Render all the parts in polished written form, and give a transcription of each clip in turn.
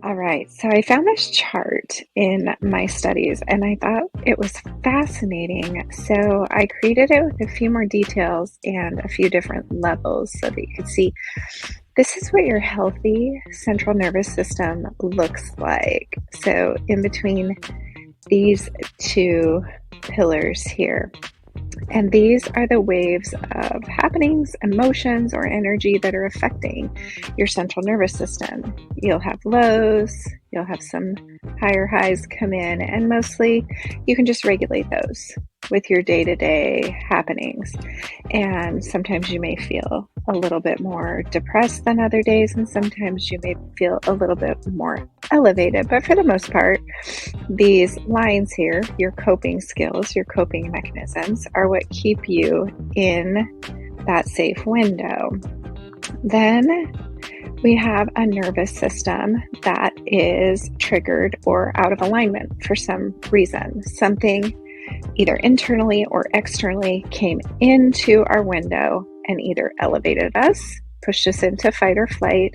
All right, so I found this chart in my studies and I thought it was fascinating. So I created it with a few more details and a few different levels so that you could see this is what your healthy central nervous system looks like. So in between these two pillars here. And these are the waves of happenings, emotions, or energy that are affecting your central nervous system. You'll have lows, you'll have some higher highs come in, and mostly you can just regulate those with your day-to-day happenings. And sometimes you may feel a little bit more depressed than other days, and sometimes you may feel a little bit more elevated. But for the most part, these lines here, your coping skills, your coping mechanisms, are what keep you in that safe window. Then we have a nervous system that is triggered or out of alignment for some reason. Something either internally or externally came into our window and either elevated us, pushed us into fight or flight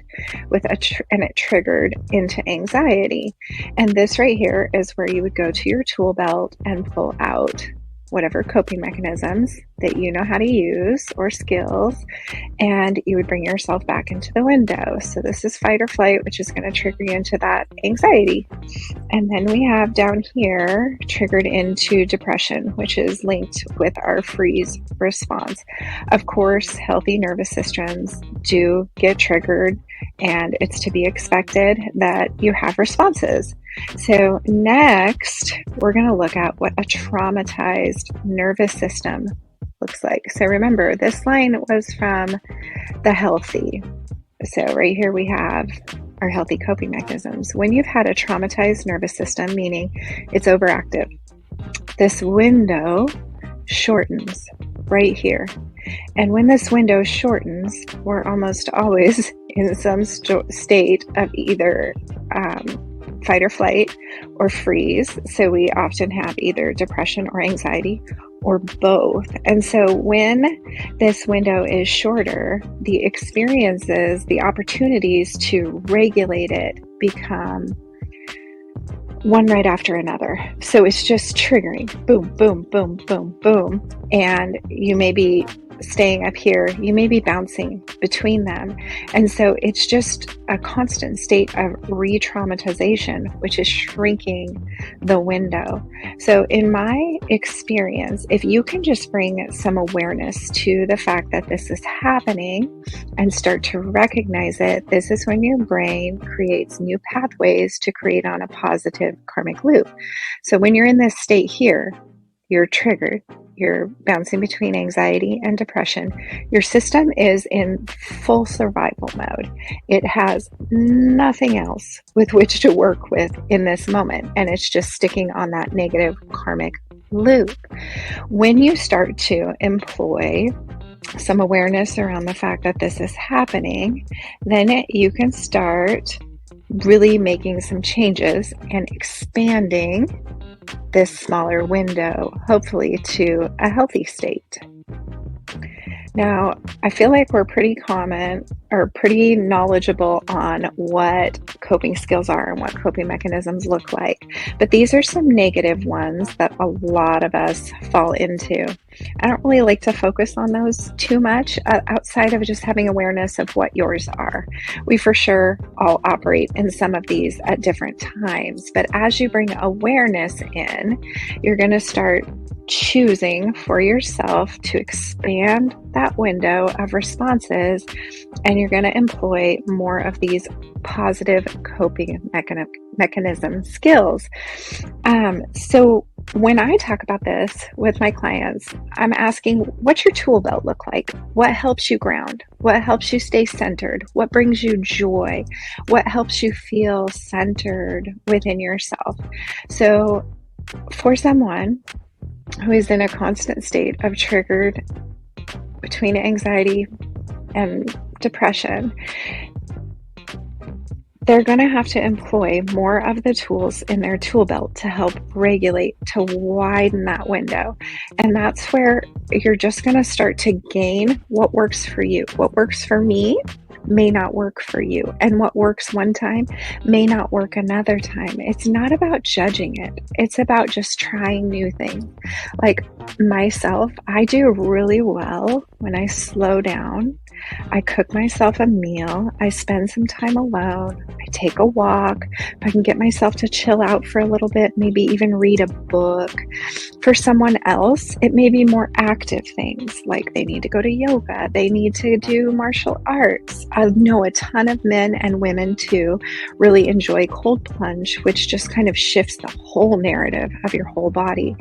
and it triggered into anxiety. And this right here is where you would go to your tool belt and pull out whatever coping mechanisms that you know how to use or skills, and you would bring yourself back into the window. So this is fight or flight, which is going to trigger you into that anxiety. And then we have down here triggered into depression, which is linked with our freeze response. Of course, healthy nervous systems do get triggered, and it's to be expected that you have responses. So next, we're going to look at what a traumatized nervous system looks like. So remember, this line was from the healthy. So right here we have our healthy coping mechanisms. When you've had a traumatized nervous system, meaning it's overactive, this window shortens right here. And when this window shortens, we're almost always in some state of either fight or flight or freeze. So we often have either depression or anxiety or both. And so when this window is shorter, the experiences, the opportunities to regulate it become one right after another. So it's just triggering, boom, boom, boom, boom, boom. And you may be staying up here, you may be bouncing between them. And so it's just a constant state of re-traumatization, which is shrinking the window. So in my experience, if you can just bring some awareness to the fact that this is happening and start to recognize it, this is when your brain creates new pathways to create on a positive karmic loop. So when you're in this state here, you're triggered, you're bouncing between anxiety and depression. Your system is in full survival mode. It has nothing else with which to work with in this moment, and it's just sticking on that negative karmic loop. When you start to employ some awareness around the fact that this is happening, then you can start really making some changes and expanding this smaller window, hopefully to a healthy state. Now, I feel like we're pretty knowledgeable on what coping skills are and what coping mechanisms look like. But these are some negative ones that a lot of us fall into. I don't really like to focus on those too much outside of just having awareness of what yours are. We for sure all operate in some of these at different times. But as you bring awareness in, you're going to start choosing for yourself to expand that window of responses, and you're going to employ more of these positive coping mechanism skills. So when I talk about this with my clients, I'm asking, what's your tool belt look like? What helps you ground? What helps you stay centered? What brings you joy? What helps you feel centered within yourself? So for someone who is in a constant state of triggered between anxiety and depression, they're going to have to employ more of the tools in their tool belt to help regulate, to widen that window. And that's where you're just going to start to gain what works for you. What works for me may not work for you, and what works one time may not work another time. It's not about judging it, it's about just trying new things. Like myself, I do really well when I slow down. I cook myself a meal, I spend some time alone, I take a walk. If I can get myself to chill out for a little bit, maybe even read a book. For someone else, it may be more active things like they need to go to yoga, they need to do martial arts. I know a ton of men and women too really enjoy cold plunge, which just kind of shifts the whole narrative of your whole body.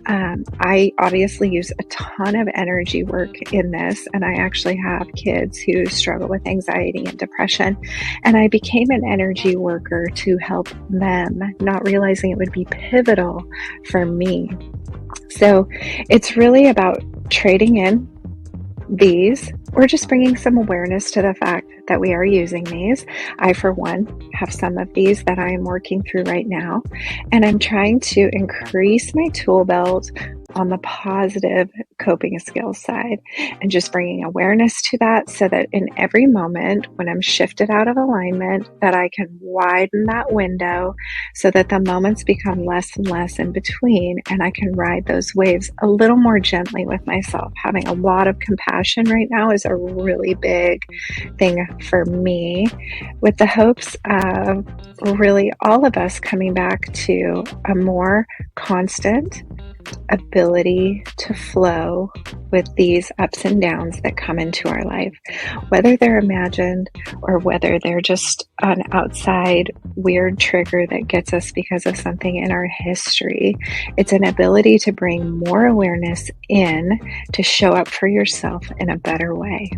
I obviously use a ton of energy work in this, and I actually have kids who struggle with anxiety and depression. And I became an energy worker to help them, not realizing it would be pivotal for me. So it's really about trading in these or just bringing some awareness to the fact that we are using these. I, for one, have some of these that I am working through right now, and I'm trying to increase my tool belt on the positive coping skills side and just bringing awareness to that so that in every moment when I'm shifted out of alignment that I can widen that window so that the moments become less and less in between and I can ride those waves a little more gently with myself. Having a lot of compassion right now is a really big thing for me, with the hopes of really all of us coming back to a more constant ability to flow with these ups and downs that come into our life, whether they're imagined or whether they're just an outside weird trigger that gets us because of something in our history. It's an ability to bring more awareness in to show up for yourself in a better way.